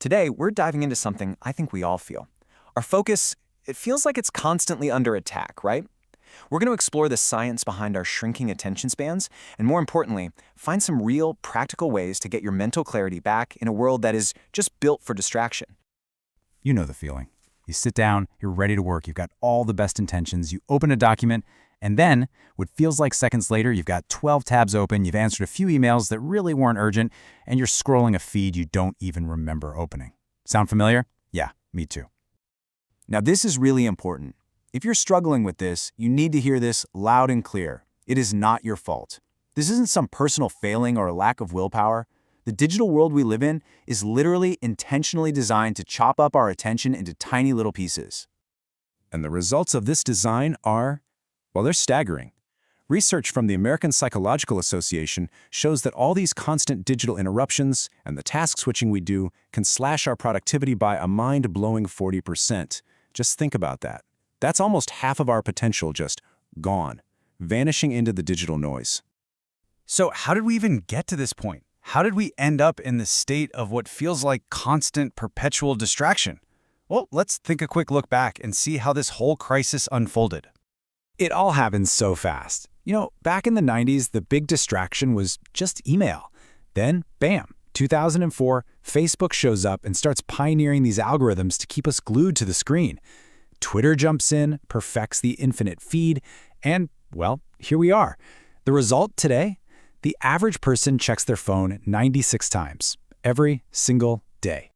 Today, we're diving into something I think we all feel. Our focus, it feels like it's constantly under attack, right? We're going to explore the science behind our shrinking attention spans, and more importantly, find some real, practical ways to get your mental clarity back in a world that is just built for distraction. You know the feeling. You sit down, you're ready to work, you've got all the best intentions, you open a document, and then, what feels like seconds later, you've got 12 tabs open, you've answered a few emails that really weren't urgent, and you're scrolling a feed you don't even remember opening. Sound familiar? Yeah, me too. Now, this is really important. If you're struggling with this, you need to hear this loud and clear. It is not your fault. This isn't some personal failing or a lack of willpower. The digital world we live in is literally intentionally designed to chop up our attention into tiny little pieces. And the results of this design are, well, they're staggering. Research from the American Psychological Association shows that all these constant digital interruptions and the task switching we do can slash our productivity by a mind-blowing 40%. Just think about that. That's almost half of our potential just gone, vanishing into the digital noise. So how did we even get to this point? How did we end up in the state of what feels like constant, perpetual distraction? Well, let's take a quick look back and see how this whole crisis unfolded. It all happens so fast. You know, back in the 90s, the big distraction was just email. Then, bam, 2004, Facebook shows up and starts pioneering these algorithms to keep us glued to the screen. Twitter jumps in, perfects the infinite feed, and, well, here we are. The result today? The average person checks their phone 96 times, every single day.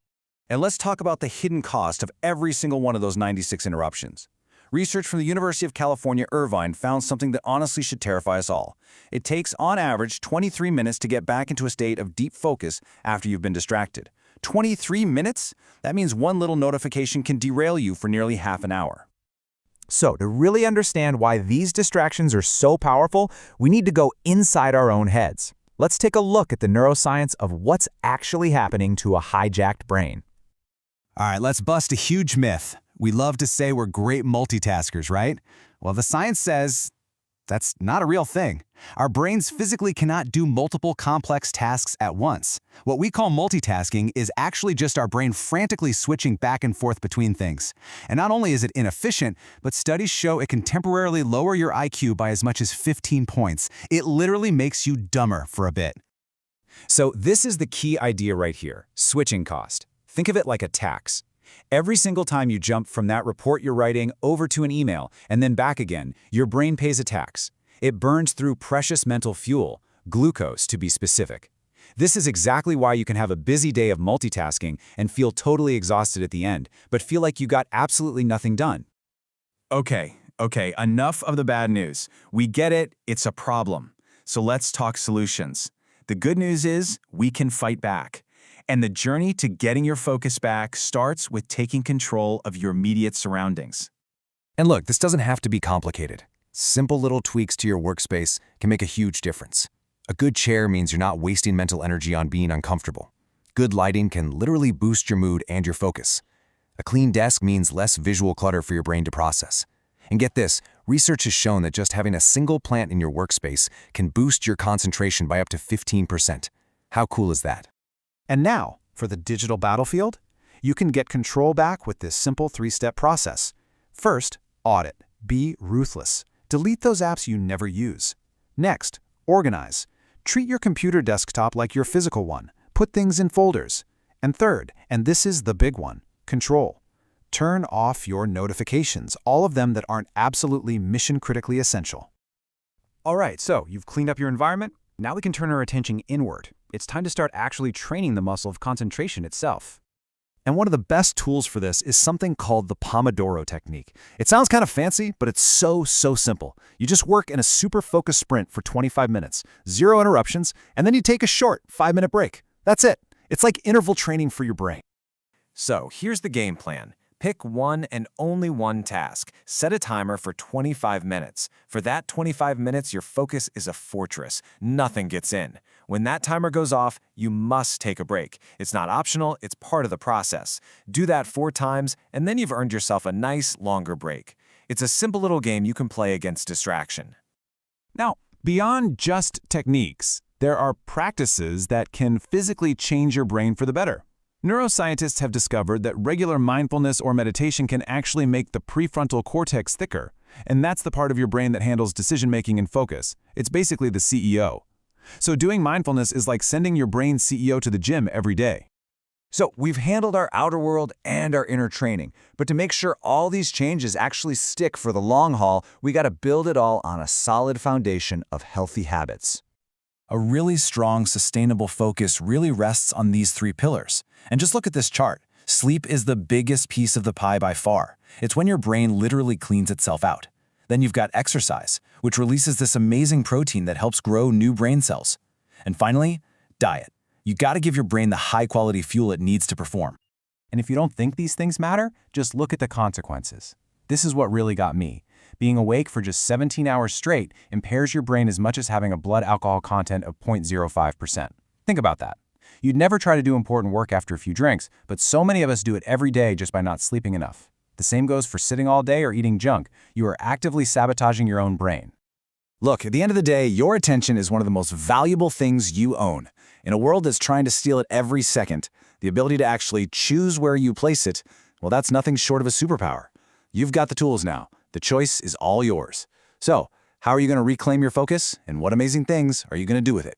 And let's talk about the hidden cost of every single one of those 96 interruptions. Research from the University of California, Irvine found something that honestly should terrify us all. It takes, on average, 23 minutes to get back into a state of deep focus after you've been distracted. 23 minutes? That means one little notification can derail you for nearly half an hour. So, to really understand why these distractions are so powerful, we need to go inside our own heads. Let's take a look at the neuroscience of what's actually happening to a hijacked brain. All right, let's bust a huge myth. We love to say we're great multitaskers, right? Well, the science says that's not a real thing. Our brains physically cannot do multiple complex tasks at once. What we call multitasking is actually just our brain frantically switching back and forth between things. And not only is it inefficient, but studies show it can temporarily lower your IQ by as much as 15 points. It literally makes you dumber for a bit. So this is the key idea right here, switching cost. Think of it like a tax. Every single time you jump from that report you're writing over to an email and then back again, your brain pays a tax. It burns through precious mental fuel, glucose to be specific. This is exactly why you can have a busy day of multitasking and feel totally exhausted at the end, but feel like you got absolutely nothing done. Okay, enough of the bad news. We get it, it's a problem. So let's talk solutions. The good news is we can fight back. And the journey to getting your focus back starts with taking control of your immediate surroundings. And look, this doesn't have to be complicated. Simple little tweaks to your workspace can make a huge difference. A good chair means you're not wasting mental energy on being uncomfortable. Good lighting can literally boost your mood and your focus. A clean desk means less visual clutter for your brain to process. And get this, research has shown that just having a single plant in your workspace can boost your concentration by up to 15%. How cool is that? And now, for the digital battlefield, you can get control back with this simple 3-step process. First, audit. Be ruthless. Delete those apps you never use. Next, organize. Treat your computer desktop like your physical one. Put things in folders. And third, and this is the big one, control. Turn off your notifications, all of them that aren't absolutely mission-critically essential. All right, so you've cleaned up your environment. Now we can turn our attention inward. It's time to start actually training the muscle of concentration itself. And one of the best tools for this is something called the Pomodoro technique. It sounds kind of fancy, but it's so simple. You just work in a super focused sprint for 25 minutes, 0 interruptions, and then you take a short 5-minute break. That's it. It's like interval training for your brain. So here's the game plan. Pick one and only one task. Set a timer for 25 minutes. For that 25 minutes, your focus is a fortress. Nothing gets in. When that timer goes off, you must take a break. It's not optional, it's part of the process. Do that 4 times, and then you've earned yourself a nice, longer break. It's a simple little game you can play against distraction. Now, beyond just techniques, there are practices that can physically change your brain for the better. Neuroscientists have discovered that regular mindfulness or meditation can actually make the prefrontal cortex thicker, and that's the part of your brain that handles decision-making and focus. It's basically the CEO. So doing mindfulness is like sending your brain's CEO to the gym every day. So we've handled our outer world and our inner training, but to make sure all these changes actually stick for the long haul, we got to build it all on a solid foundation of healthy habits. A really strong, sustainable focus really rests on these 3 pillars. And just look at this chart. Sleep is the biggest piece of the pie by far. It's when your brain literally cleans itself out. Then you've got exercise, which releases this amazing protein that helps grow new brain cells. And finally, diet. You got to give your brain the high-quality fuel it needs to perform. And if you don't think these things matter, just look at the consequences. This is what really got me. Being awake for just 17 hours straight impairs your brain as much as having a blood alcohol content of 0.05%. Think about that. You'd never try to do important work after a few drinks, but so many of us do it every day just by not sleeping enough. The same goes for sitting all day or eating junk. You are actively sabotaging your own brain. Look, at the end of the day, your attention is one of the most valuable things you own. In a world that's trying to steal it every second, the ability to actually choose where you place it, well, that's nothing short of a superpower. You've got the tools now. The choice is all yours. So, how are you going to reclaim your focus, and what amazing things are you going to do with it?